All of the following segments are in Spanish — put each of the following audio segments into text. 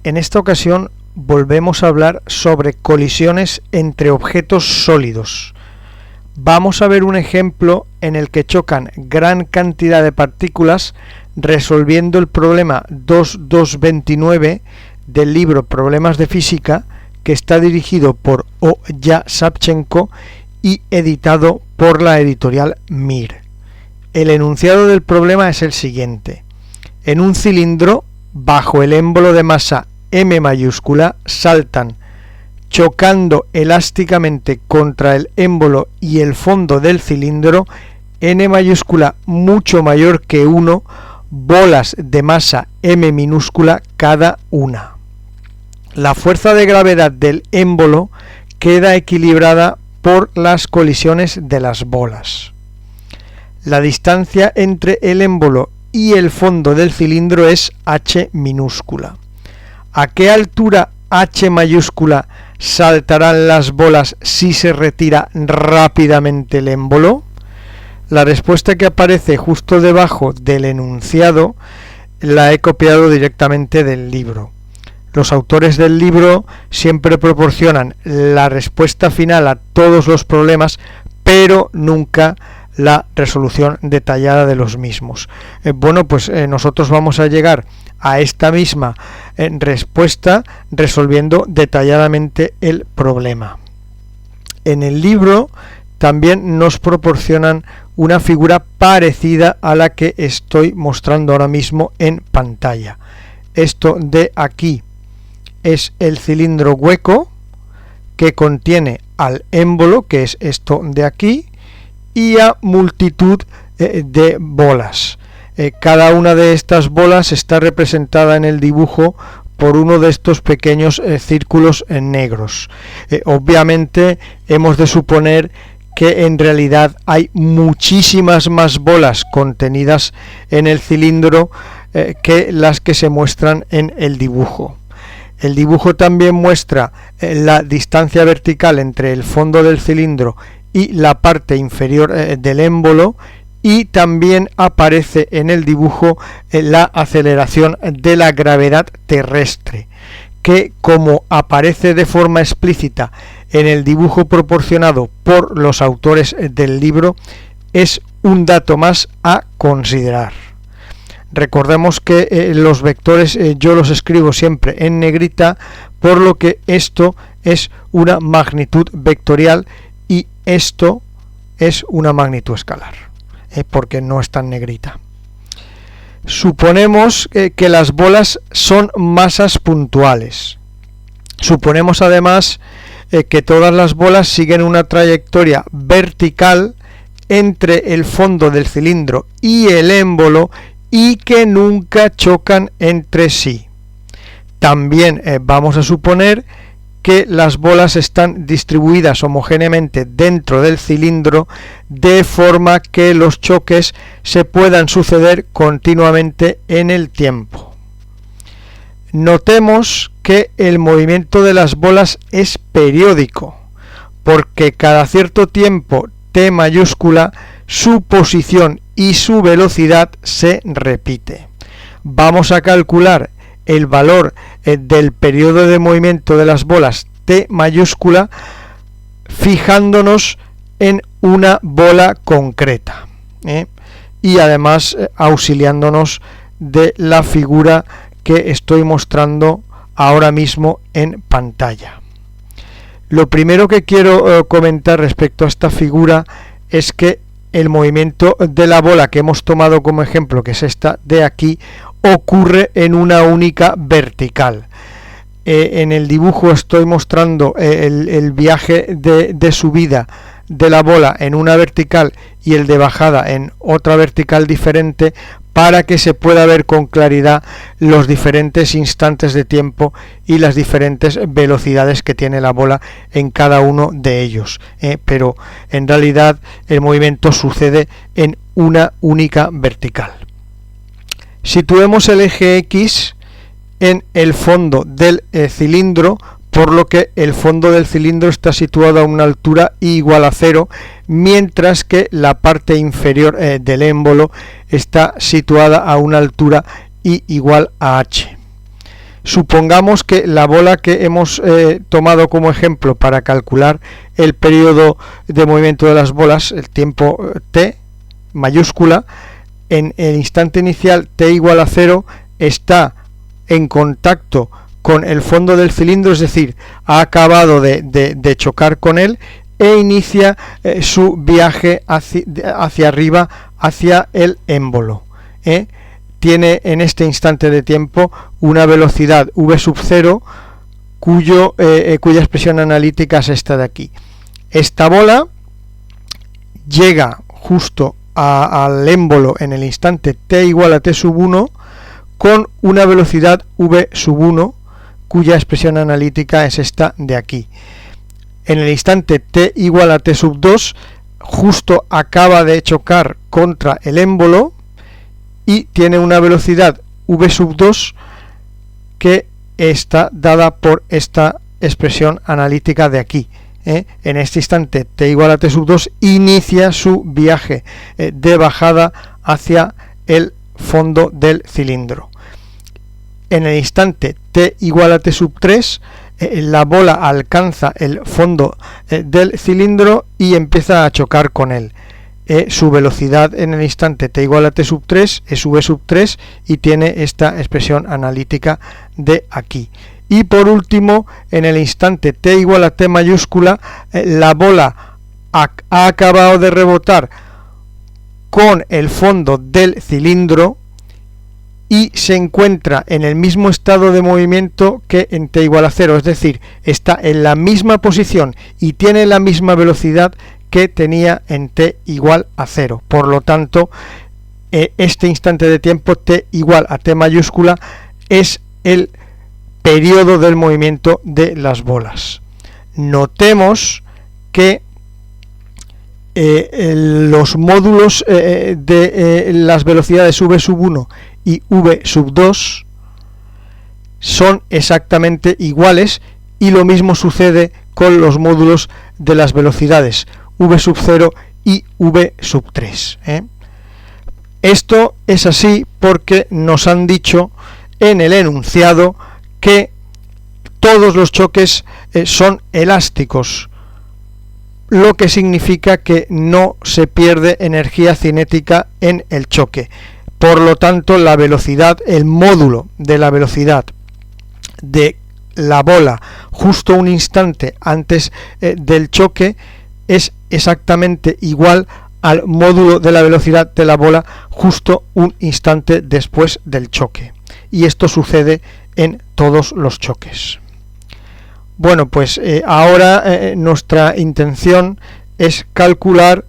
En esta ocasión volvemos a hablar sobre colisiones entre objetos sólidos. Vamos a ver un ejemplo en el que chocan gran cantidad de partículas resolviendo el problema 2229 del libro Problemas de Física, que está dirigido por Olya Savchenko y editado por la editorial Mir. El enunciado del problema es el siguiente. En un cilindro, bajo el émbolo de masa M mayúscula, saltan, chocando elásticamente contra el émbolo y el fondo del cilindro, N mayúscula mucho mayor que 1, bolas de masa M minúscula cada una. La fuerza de gravedad del émbolo queda equilibrada por las colisiones de las bolas. La distancia entre el émbolo y el fondo del cilindro es h minúscula. ¿A qué altura h mayúscula saltarán las bolas si se retira rápidamente el émbolo? La respuesta que aparece justo debajo del enunciado la he copiado directamente del libro. Los autores del libro siempre proporcionan la respuesta final a todos los problemas, pero nunca la resolución detallada de los mismos. Nosotros vamos a llegar a esta misma respuesta resolviendo detalladamente el problema. En el libro también nos proporcionan una figura parecida a la que estoy mostrando ahora mismo en pantalla. Esto de aquí es el cilindro hueco que contiene al émbolo, que es esto de aquí, y a multitud de bolas. Cada una de estas bolas está representada en el dibujo por uno de estos pequeños círculos negros. Obviamente hemos de suponer que en realidad hay muchísimas más bolas contenidas en el cilindro que las que se muestran en el dibujo. El dibujo también muestra la distancia vertical entre el fondo del cilindro y la parte inferior del émbolo, y también aparece en el dibujo la aceleración de la gravedad terrestre, que, como aparece de forma explícita en el dibujo proporcionado por los autores del libro, es un dato más a considerar. Recordemos que los vectores yo los escribo siempre en negrita, por lo que esto es una magnitud vectorial y esto es una magnitud escalar, porque no está en negrita. Suponemos que las bolas son masas puntuales. Suponemos además que todas las bolas siguen una trayectoria vertical entre el fondo del cilindro y el émbolo y que nunca chocan entre sí. También vamos a suponer que las bolas están distribuidas homogéneamente dentro del cilindro de forma que los choques se puedan suceder continuamente en el tiempo. Notemos que el movimiento de las bolas es periódico, porque cada cierto tiempo t mayúscula su posición y su velocidad se repite. Vamos a calcular el valor del periodo de movimiento de las bolas t mayúscula fijándonos en una bola concreta, y además auxiliándonos de la figura que estoy mostrando ahora mismo en pantalla. Lo primero que quiero comentar respecto a esta figura es que el movimiento de la bola que hemos tomado como ejemplo, que es esta de aquí, ocurre en una única vertical. En el dibujo estoy mostrando el viaje de subida de la bola en una vertical y el de bajada en otra vertical diferente, para que se pueda ver con claridad los diferentes instantes de tiempo y las diferentes velocidades que tiene la bola en cada uno de ellos. Pero en realidad el movimiento sucede en una única vertical. Situemos el eje X en el fondo del cilindro, por lo que el fondo del cilindro está situado a una altura igual a 0, mientras que la parte inferior del émbolo está situada a una altura igual a h. Supongamos que la bola que hemos tomado como ejemplo para calcular el periodo de movimiento de las bolas, el tiempo t mayúscula, en el instante inicial t igual a 0 está en contacto con el fondo del cilindro, es decir, ha acabado de chocar con él e inicia su viaje hacia arriba, hacia el émbolo. Tiene en este instante de tiempo una velocidad v sub 0 cuya expresión analítica es esta de aquí. Esta bola llega justo al émbolo en el instante t igual a t sub 1 con una velocidad v sub 1 cuya expresión analítica es esta de aquí. En el instante t igual a t sub 2 justo acaba de chocar contra el émbolo y tiene una velocidad v sub 2 que está dada por esta expresión analítica de aquí. En este instante t igual a t sub 2 inicia su viaje de bajada hacia el fondo del cilindro. En el instante t igual a t sub 3 la bola alcanza el fondo del cilindro y empieza a chocar con él. Su velocidad en el instante t igual a t sub 3 es v sub 3 y tiene esta expresión analítica de aquí. Y por último, en el instante t igual a t mayúscula, la bola ha acabado de rebotar con el fondo del cilindro y se encuentra en el mismo estado de movimiento que en t igual a 0, es decir, está en la misma posición y tiene la misma velocidad que tenía en t igual a 0. Por lo tanto, este instante de tiempo t igual a t mayúscula es el periodo del movimiento de las bolas. Notemos que los módulos de las velocidades v sub 1 y v sub 2 son exactamente iguales y lo mismo sucede con los módulos de las velocidades v sub 0 y v sub 3. Esto es así porque nos han dicho en el enunciado que todos los choques son elásticos, lo que significa que no se pierde energía cinética en el choque. Por lo tanto, la velocidad, el módulo de la velocidad de la bola justo un instante antes del choque es exactamente igual al módulo de la velocidad de la bola justo un instante después del choque. Y esto sucede en todos los choques. Bueno, pues ahora nuestra intención es calcular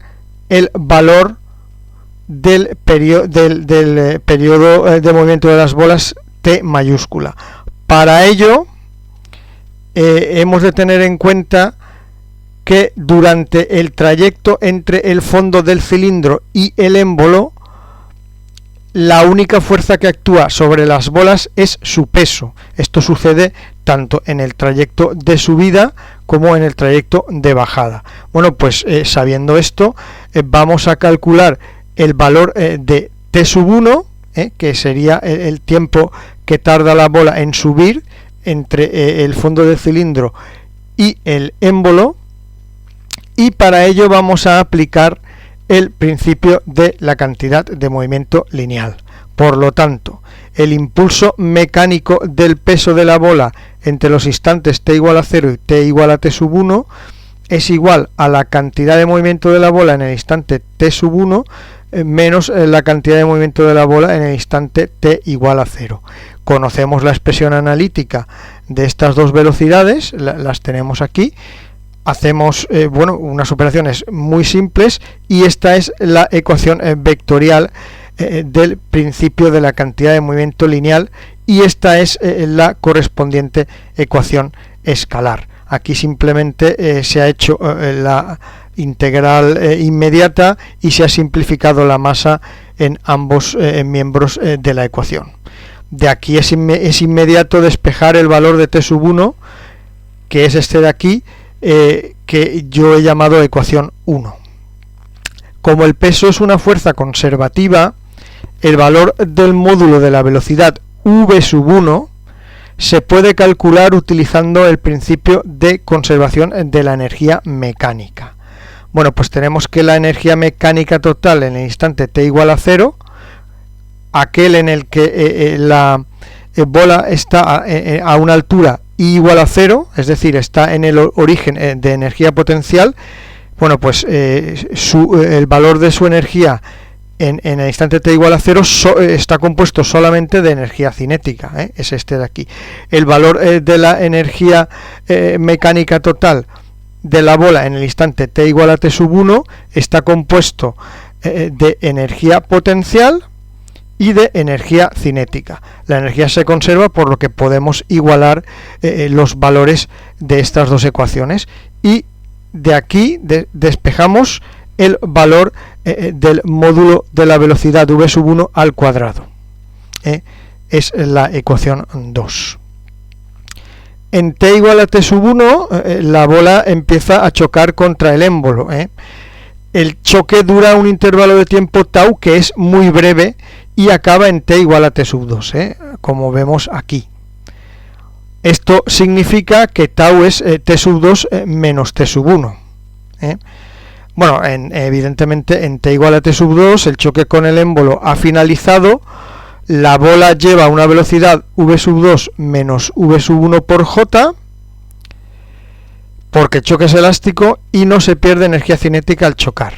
el valor del periodo de movimiento de las bolas t mayúscula. Para ello hemos de tener en cuenta que durante el trayecto entre el fondo del cilindro y el émbolo, la única fuerza que actúa sobre las bolas es su peso. Esto sucede tanto en el trayecto de subida como en el trayecto de bajada. Bueno, pues sabiendo esto, vamos a calcular el valor de t sub 1, que sería el tiempo que tarda la bola en subir entre el fondo del cilindro y el émbolo, y para ello vamos a aplicar el principio de la cantidad de movimiento lineal. Por lo tanto, el impulso mecánico del peso de la bola entre los instantes t igual a 0 y t igual a t sub 1 es igual a la cantidad de movimiento de la bola en el instante t sub 1 menos la cantidad de movimiento de la bola en el instante t igual a 0. Conocemos la expresión analítica de estas dos velocidades, las tenemos aquí. Hacemos unas operaciones muy simples y esta es la ecuación vectorial del principio de la cantidad de movimiento lineal y esta es la correspondiente ecuación escalar. Aquí simplemente se ha hecho la integral inmediata y se ha simplificado la masa en ambos miembros de la ecuación. De aquí es inmediato despejar el valor de t sub 1, que es este de aquí, que yo he llamado ecuación 1. Como el peso es una fuerza conservativa, el valor del módulo de la velocidad v sub 1 se puede calcular utilizando el principio de conservación de la energía mecánica. Bueno, pues tenemos que la energía mecánica total en el instante t igual a 0, aquel en el que la bola está a una altura i igual a 0, es decir, está en el origen de energía potencial, bueno, pues el valor de su energía en el instante t igual a 0 está compuesto solamente de energía cinética, es este de aquí. El valor de la energía mecánica total de la bola en el instante t igual a t sub 1 está compuesto de energía potencial y de energía cinética. La energía se conserva, por lo que podemos igualar los valores de estas dos ecuaciones, y de aquí despejamos el valor del módulo de la velocidad v sub 1 al cuadrado. Es la ecuación 2. En t igual a t sub 1, la bola empieza a chocar contra el émbolo. El choque dura un intervalo de tiempo tau que es muy breve y acaba en t igual a t sub 2, como vemos aquí. Esto significa que tau es t sub 2 menos t sub 1. Bueno, evidentemente en t igual a t sub 2 el choque con el émbolo ha finalizado, la bola lleva una velocidad v sub 2 menos v sub 1 por j, porque el choque es elástico y no se pierde energía cinética al chocar.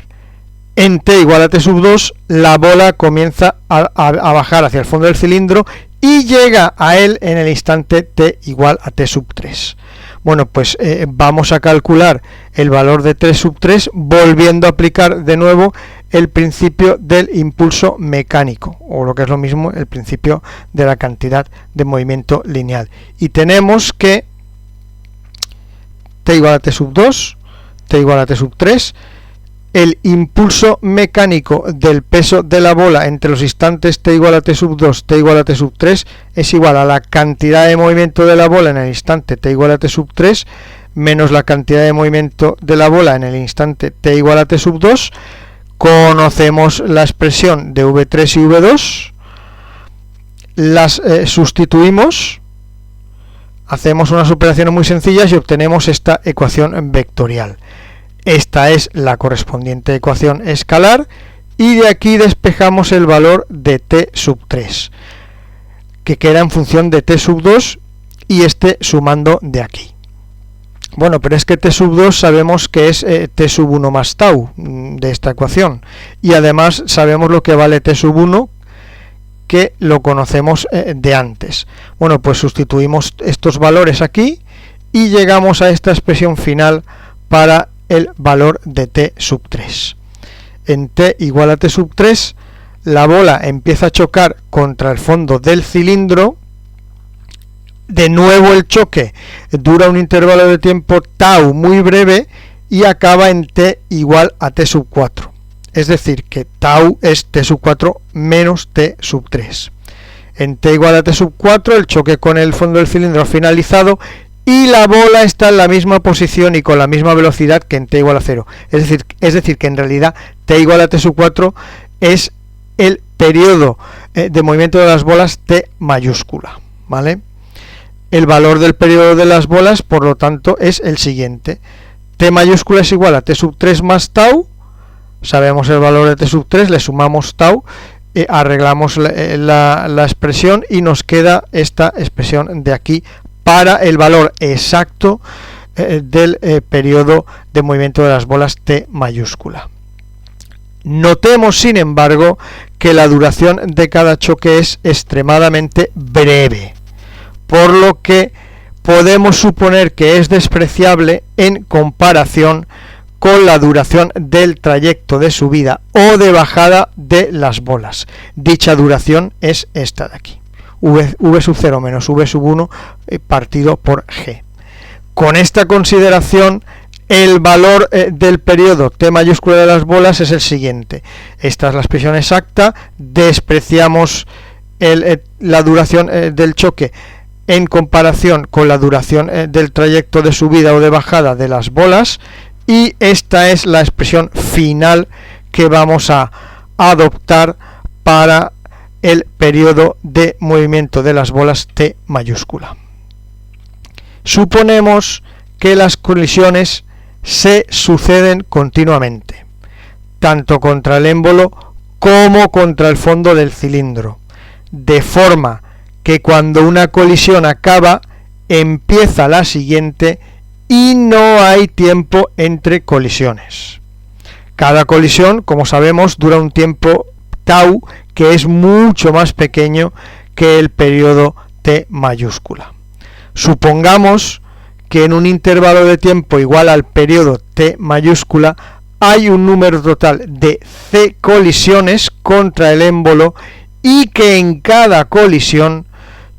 En t igual a t sub 2 la bola comienza a bajar hacia el fondo del cilindro y llega a él en el instante t igual a t sub 3. Bueno, pues vamos a calcular el valor de t sub 3 volviendo a aplicar de nuevo el principio del impulso mecánico, o lo que es lo mismo, el principio de la cantidad de movimiento lineal. Y tenemos que t igual a t sub 2, t igual a t sub 3, el impulso mecánico del peso de la bola entre los instantes t igual a t sub 2, t igual a t sub 3 es igual a la cantidad de movimiento de la bola en el instante t igual a t sub 3 menos la cantidad de movimiento de la bola en el instante t igual a t sub 2. Conocemos la expresión de v3 y v2, las sustituimos, hacemos unas operaciones muy sencillas y obtenemos esta ecuación vectorial. Esta es la correspondiente ecuación escalar y de aquí despejamos el valor de t sub 3, que queda en función de t sub 2 y este sumando de aquí. Bueno, pero es que t sub 2 sabemos que es t sub 1 más tau de esta ecuación, y además sabemos lo que vale t sub 1, que lo conocemos de antes. Bueno, pues sustituimos estos valores aquí y llegamos a esta expresión final para el valor de t sub 3. En t igual a t sub 3, la bola empieza a chocar contra el fondo del cilindro. De nuevo el choque dura un intervalo de tiempo tau muy breve y acaba en t igual a t sub 4. Es decir, que tau es t sub 4 menos t sub 3. En t igual a t sub 4 el choque con el fondo del cilindro ha finalizado y la bola está en la misma posición y con la misma velocidad que en t igual a 0. Es decir que en realidad t igual a t sub 4 es el periodo de movimiento de las bolas t mayúscula, ¿vale? El valor del periodo de las bolas, por lo tanto, es el siguiente. T mayúscula es igual a t sub 3 más tau. Sabemos el valor de t sub 3, le sumamos tau, arreglamos la expresión y nos queda esta expresión de aquí para el valor exacto del periodo de movimiento de las bolas t mayúscula. Notemos, sin embargo, que la duración de cada choque es extremadamente breve, por lo que podemos suponer que es despreciable en comparación con la duración del trayecto de subida o de bajada de las bolas. Dicha duración es esta de aquí, v sub 0 menos v sub 1 partido por g. Con esta consideración, el valor del periodo t mayúscula de las bolas es el siguiente. Esta es la expresión exacta, despreciamos la duración del choque en comparación con la duración del trayecto de subida o de bajada de las bolas, y esta es la expresión final que vamos a adoptar para el periodo de movimiento de las bolas t mayúscula. Suponemos que las colisiones se suceden continuamente, tanto contra el émbolo como contra el fondo del cilindro, de forma que cuando una colisión acaba, empieza la siguiente y no hay tiempo entre colisiones. Cada colisión, como sabemos, dura un tiempo tau que es mucho más pequeño que el periodo t mayúscula. Supongamos que en un intervalo de tiempo igual al periodo t mayúscula hay un número total de c colisiones contra el émbolo y que en cada colisión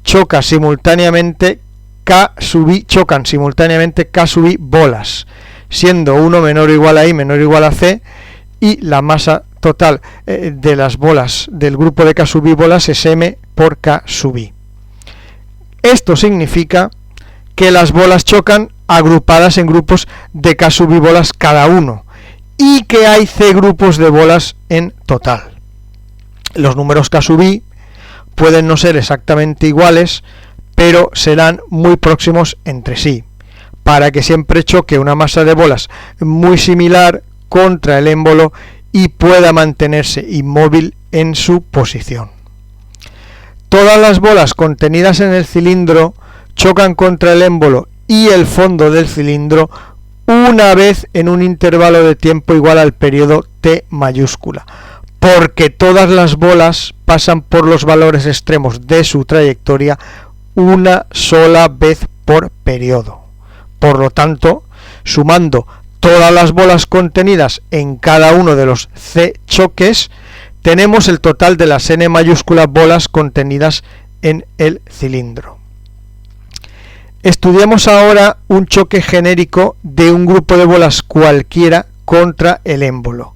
chocan simultáneamente k sub i bolas, siendo uno menor o igual a i menor o igual a c, y la masa total de las bolas del grupo de k sub i bolas es m por k sub i. Esto significa que las bolas chocan agrupadas en grupos de k sub i bolas cada uno y que hay c grupos de bolas en total. Los números k sub i pueden no ser exactamente iguales, pero serán muy próximos entre sí, para que siempre choque una masa de bolas muy similar contra el émbolo y pueda mantenerse inmóvil en su posición. Todas las bolas contenidas en el cilindro chocan contra el émbolo y el fondo del cilindro una vez en un intervalo de tiempo igual al periodo t mayúscula, porque todas las bolas pasan por los valores extremos de su trayectoria una sola vez por periodo. Por lo tanto, sumando todas las bolas contenidas en cada uno de los c choques, tenemos el total de las n mayúsculas bolas contenidas en el cilindro. Estudiemos ahora un choque genérico de un grupo de bolas cualquiera contra el émbolo.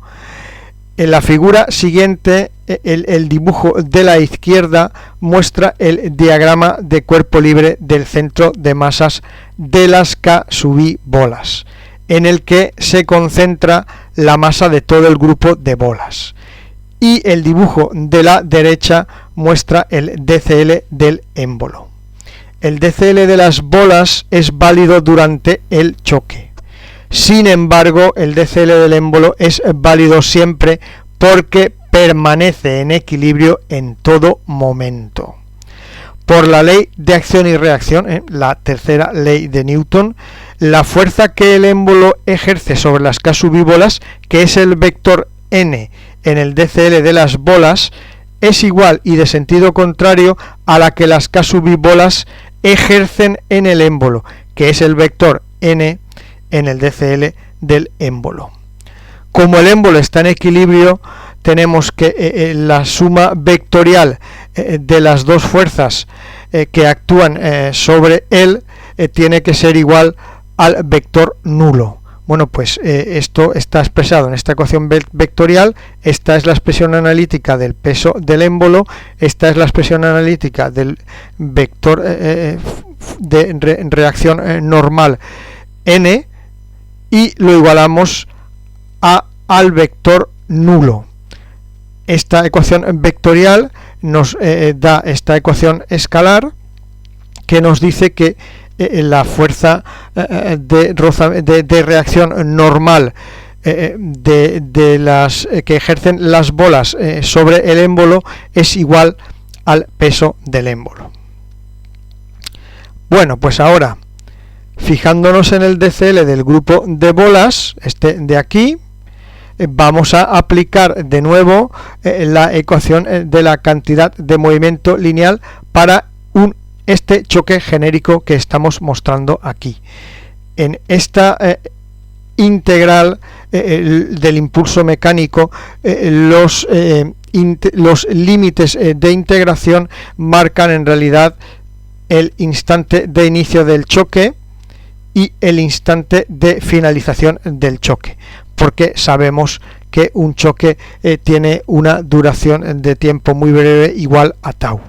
En la figura siguiente, el dibujo de la izquierda muestra el diagrama de cuerpo libre del centro de masas de las k sub i bolas, en el que se concentra la masa de todo el grupo de bolas. Y el dibujo de la derecha muestra el DCL del émbolo. El DCL de las bolas es válido durante el choque. Sin embargo, el DCL del émbolo es válido siempre porque permanece en equilibrio en todo momento. Por la ley de acción y reacción, la tercera ley de Newton, la fuerza que el émbolo ejerce sobre las k sub i bolas, que es el vector n en el DCL de las bolas, es igual y de sentido contrario a la que las k sub i bolas ejercen en el émbolo, que es el vector n en el DCL del émbolo. Como el émbolo está en equilibrio, tenemos que la suma vectorial de las dos fuerzas que actúan sobre él tiene que ser igual al vector nulo. Bueno, pues esto está expresado en esta ecuación vectorial. Esta es la expresión analítica del peso del émbolo, esta es la expresión analítica del vector de reacción normal n, y lo igualamos al vector nulo. Esta ecuación vectorial nos da esta ecuación escalar que nos dice que la fuerza de reacción normal de las que ejercen las bolas sobre el émbolo es igual al peso del émbolo. Bueno, pues ahora, fijándonos en el DCL del grupo de bolas, este de aquí, vamos a aplicar de nuevo la ecuación de la cantidad de movimiento lineal para este choque genérico que estamos mostrando aquí. En esta integral del impulso mecánico, los límites de integración marcan en realidad el instante de inicio del choque y el instante de finalización del choque, porque sabemos que un choque tiene una duración de tiempo muy breve igual a tau.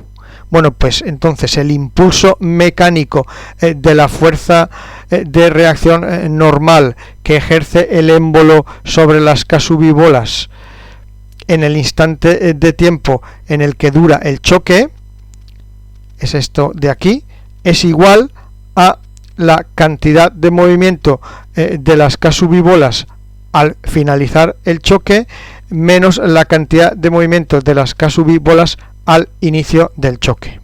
Bueno, pues entonces el impulso mecánico de la fuerza de reacción normal que ejerce el émbolo sobre las k sub i bolas en el instante de tiempo en el que dura el choque, es esto de aquí, es igual a la cantidad de movimiento de las K sub i bolas al finalizar el choque menos la cantidad de movimiento de las K sub i bolas al inicio del choque.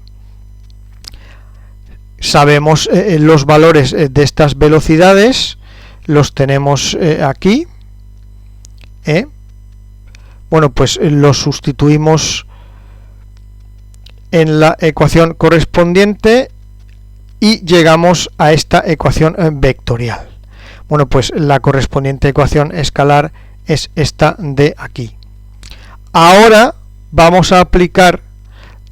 Sabemos los valores de estas velocidades, los tenemos aquí. Bueno, pues los sustituimos en la ecuación correspondiente y llegamos a esta ecuación vectorial. Bueno, pues la correspondiente ecuación escalar es esta de aquí. Ahora vamos a aplicar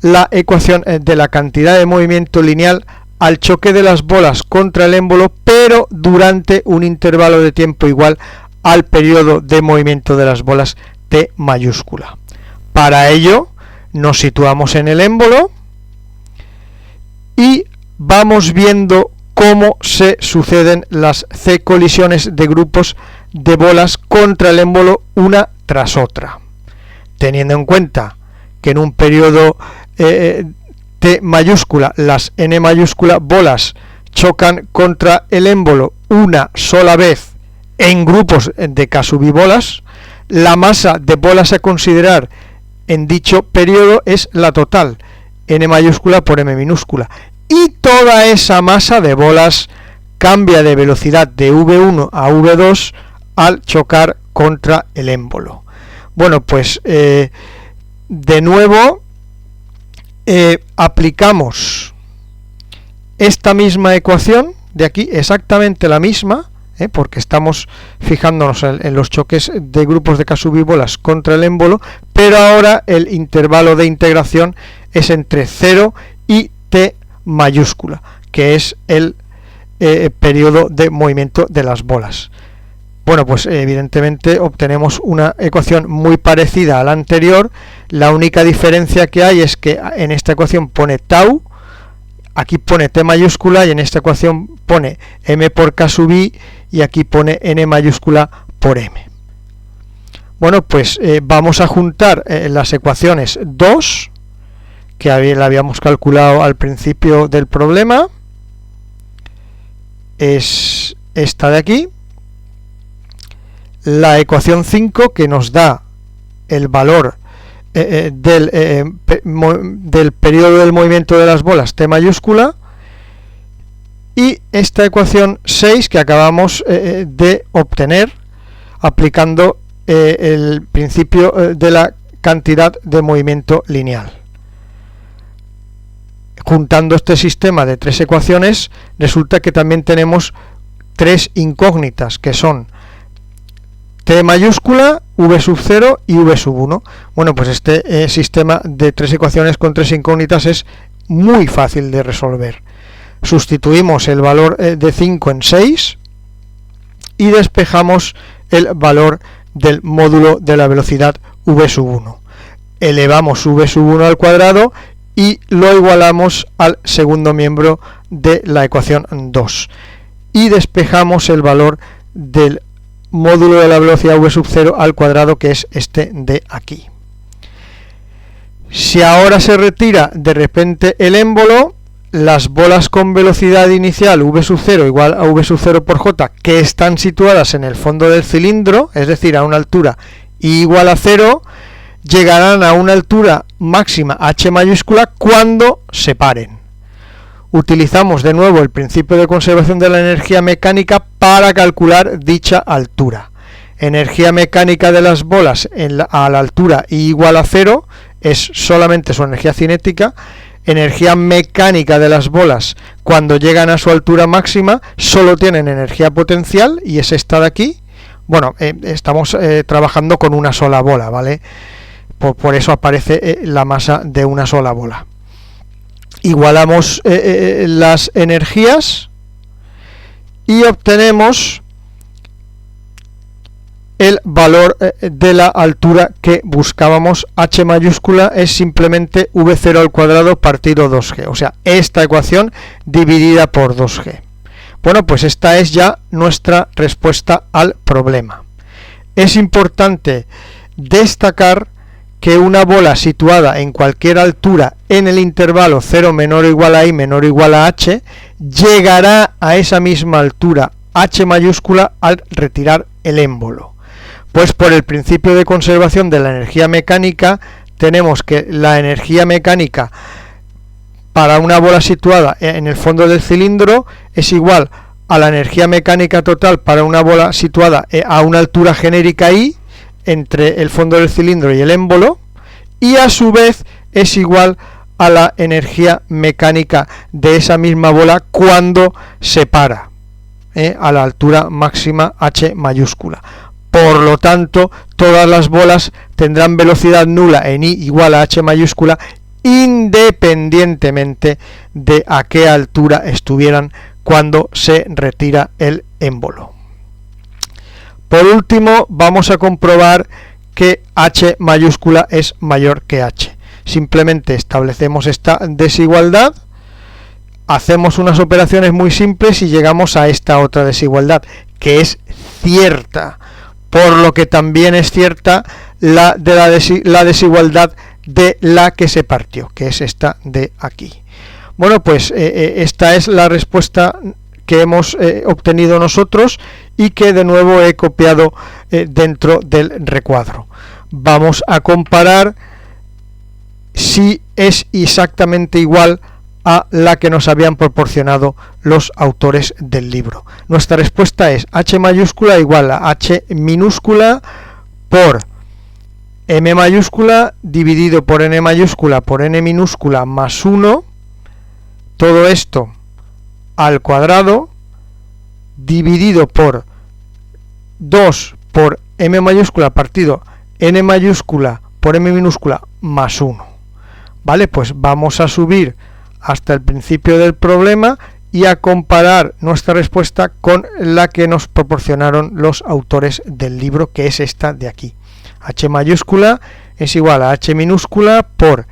la ecuación de la cantidad de movimiento lineal al choque de las bolas contra el émbolo, pero durante un intervalo de tiempo igual al periodo de movimiento de las bolas T mayúscula. Para ello nos situamos en el émbolo y vamos viendo cómo se suceden las C colisiones de grupos de bolas contra el émbolo una tras otra, teniendo en cuenta que en un periodo T mayúscula las N mayúscula bolas chocan contra el émbolo una sola vez en grupos de K sub i bolas, la masa de bolas a considerar en dicho periodo es la total, N mayúscula por M minúscula, y toda esa masa de bolas cambia de velocidad de V1 a V2 al chocar contra el émbolo. Bueno, pues de nuevo aplicamos esta misma ecuación de aquí, exactamente la misma, porque estamos fijándonos en los choques de grupos de K sub i bolas contra el émbolo, pero ahora el intervalo de integración es entre 0 y T mayúscula, que es el periodo de movimiento de las bolas. Bueno, pues evidentemente obtenemos una ecuación muy parecida a la anterior. La única diferencia que hay es que en esta ecuación pone tau, aquí pone T mayúscula, y en esta ecuación pone M por K sub i, y aquí pone N mayúscula por M. Bueno, pues vamos a juntar las ecuaciones 2, que la habíamos calculado al principio del problema, es esta de aquí, la ecuación 5, que nos da el valor del periodo del movimiento de las bolas T mayúscula, y esta ecuación 6 que acabamos de obtener aplicando el principio de la cantidad de movimiento lineal. Juntando este sistema de tres ecuaciones, resulta que también tenemos tres incógnitas, que son T mayúscula, V sub 0 y V sub 1. Bueno, pues este sistema de tres ecuaciones con tres incógnitas es muy fácil de resolver. Sustituimos el valor de 5 en 6 y despejamos el valor del módulo de la velocidad V sub 1. Elevamos V sub 1 al cuadrado y lo igualamos al segundo miembro de la ecuación 2. Y despejamos el valor del módulo de la velocidad V sub 0 al cuadrado, que es este de aquí. Si ahora se retira de repente el émbolo, las bolas con velocidad inicial V sub 0 igual a V sub 0 por J, que están situadas en el fondo del cilindro, es decir, a una altura igual a 0, llegarán a una altura máxima H mayúscula cuando se paren. Utilizamos de nuevo el principio de conservación de la energía mecánica para calcular dicha altura. Energía mecánica de las bolas a la altura igual a 0 es solamente su energía cinética. Energía mecánica de las bolas cuando llegan a su altura máxima solo tienen energía potencial, y es esta de aquí. Bueno, estamos trabajando con una sola bola, ¿vale? Por eso aparece la masa de una sola bola. Igualamos las energías y obtenemos el valor de la altura que buscábamos. H mayúscula es simplemente V0 al cuadrado partido 2G, o sea, esta ecuación dividida por 2G. Bueno, pues esta es ya nuestra respuesta al problema. Es importante destacar que una bola situada en cualquier altura en el intervalo 0 menor o igual a i menor o igual a h llegará a esa misma altura h mayúscula al retirar el émbolo. Pues por el principio de conservación de la energía mecánica tenemos que la energía mecánica para una bola situada en el fondo del cilindro es igual a la energía mecánica total para una bola situada a una altura genérica i entre el fondo del cilindro y el émbolo, y a su vez es igual a la energía mecánica de esa misma bola cuando se para a la altura máxima h mayúscula. Por lo tanto, todas las bolas tendrán velocidad nula en i igual a h mayúscula independientemente de a qué altura estuvieran cuando se retira el émbolo. Por último, vamos a comprobar que h mayúscula es mayor que h. Simplemente establecemos esta desigualdad, hacemos unas operaciones muy simples y llegamos a esta otra desigualdad, que es cierta, por lo que también es cierta la desigualdad de la que se partió, que es esta de aquí. Bueno, pues esta es la respuesta que hemos obtenido nosotros y que de nuevo he copiado dentro del recuadro. Vamos a comparar si es exactamente igual a la que nos habían proporcionado los autores del libro. Nuestra respuesta es h mayúscula igual a h minúscula por m mayúscula dividido por n mayúscula por n minúscula más 1, todo esto al cuadrado, dividido por 2 por m mayúscula partido n mayúscula por m minúscula más 1. Vale, pues vamos a subir hasta el principio del problema y a comparar nuestra respuesta con la que nos proporcionaron los autores del libro, que es esta de aquí. H mayúscula es igual a h minúscula por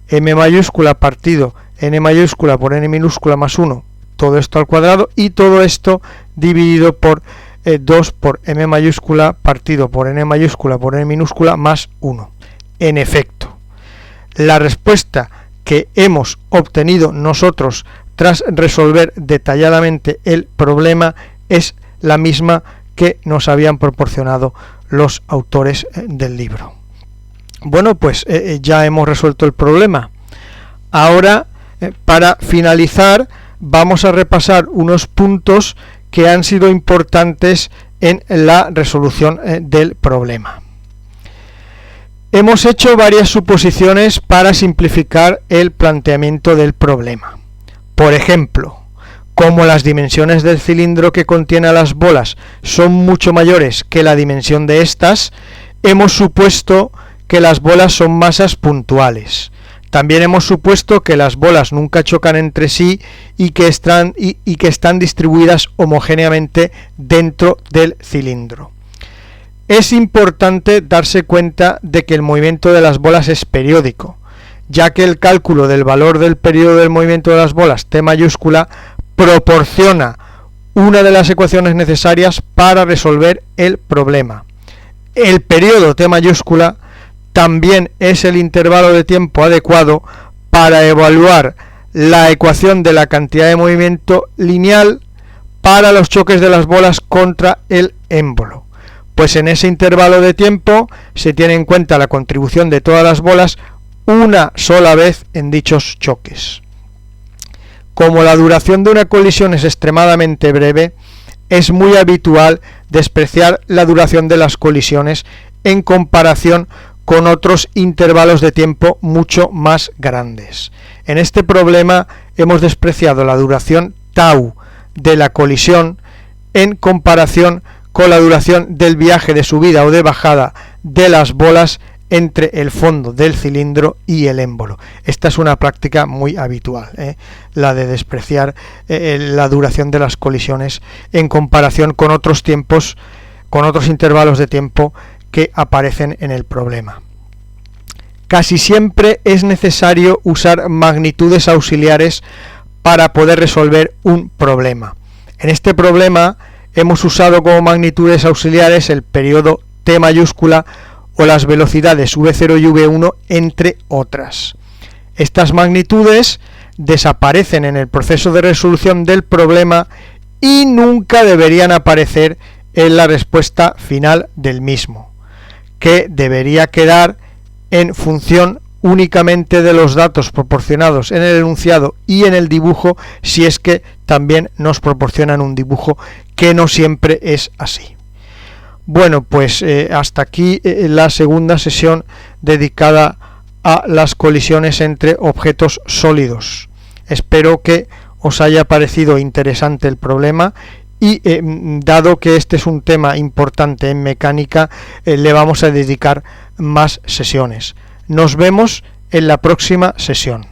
m mayúscula partido n mayúscula por n minúscula más 1, todo esto al cuadrado, y todo esto dividido por 2 por m mayúscula partido por n mayúscula por n minúscula más 1. En efecto, la respuesta que hemos obtenido nosotros tras resolver detalladamente el problema es la misma que nos habían proporcionado los autores del libro. Bueno, pues ya hemos resuelto el problema. Ahora, para finalizar, vamos a repasar unos puntos que han sido importantes en la resolución del problema. Hemos hecho varias suposiciones para simplificar el planteamiento del problema. Por ejemplo, como las dimensiones del cilindro que contiene a las bolas son mucho mayores que la dimensión de estas, hemos supuesto que las bolas son masas puntuales. También hemos supuesto que las bolas nunca chocan entre sí y que están distribuidas homogéneamente dentro del cilindro. Es importante darse cuenta de que el movimiento de las bolas es periódico, ya que el cálculo del valor del periodo del movimiento de las bolas, t mayúscula, proporciona una de las ecuaciones necesarias para resolver el problema. El periodo t mayúscula también es el intervalo de tiempo adecuado para evaluar la ecuación de la cantidad de movimiento lineal para los choques de las bolas contra el émbolo. Pues en ese intervalo de tiempo se tiene en cuenta la contribución de todas las bolas una sola vez en dichos choques. Como la duración de una colisión es extremadamente breve, es muy habitual despreciar la duración de las colisiones en comparación con otros intervalos de tiempo mucho más grandes. En este problema hemos despreciado la duración tau de la colisión en comparación con la duración del viaje de subida o de bajada de las bolas entre el fondo del cilindro y el émbolo. Esta es una práctica muy habitual, la de despreciar la duración de las colisiones en comparación con otros tiempos, con otros intervalos de tiempo que aparecen en el problema. Casi siempre es necesario usar magnitudes auxiliares para poder resolver un problema. En este problema hemos usado como magnitudes auxiliares el periodo t mayúscula o las velocidades v0 y v1, entre otras. Estas magnitudes desaparecen en el proceso de resolución del problema y nunca deberían aparecer en la respuesta final del mismo, que debería quedar en función únicamente de los datos proporcionados en el enunciado y en el dibujo, si es que también nos proporcionan un dibujo, que no siempre es así. Bueno, pues hasta aquí la segunda sesión dedicada a las colisiones entre objetos sólidos. Espero que os haya parecido interesante el problema y dado que este es un tema importante en mecánica, le vamos a dedicar más sesiones. Nos vemos en la próxima sesión.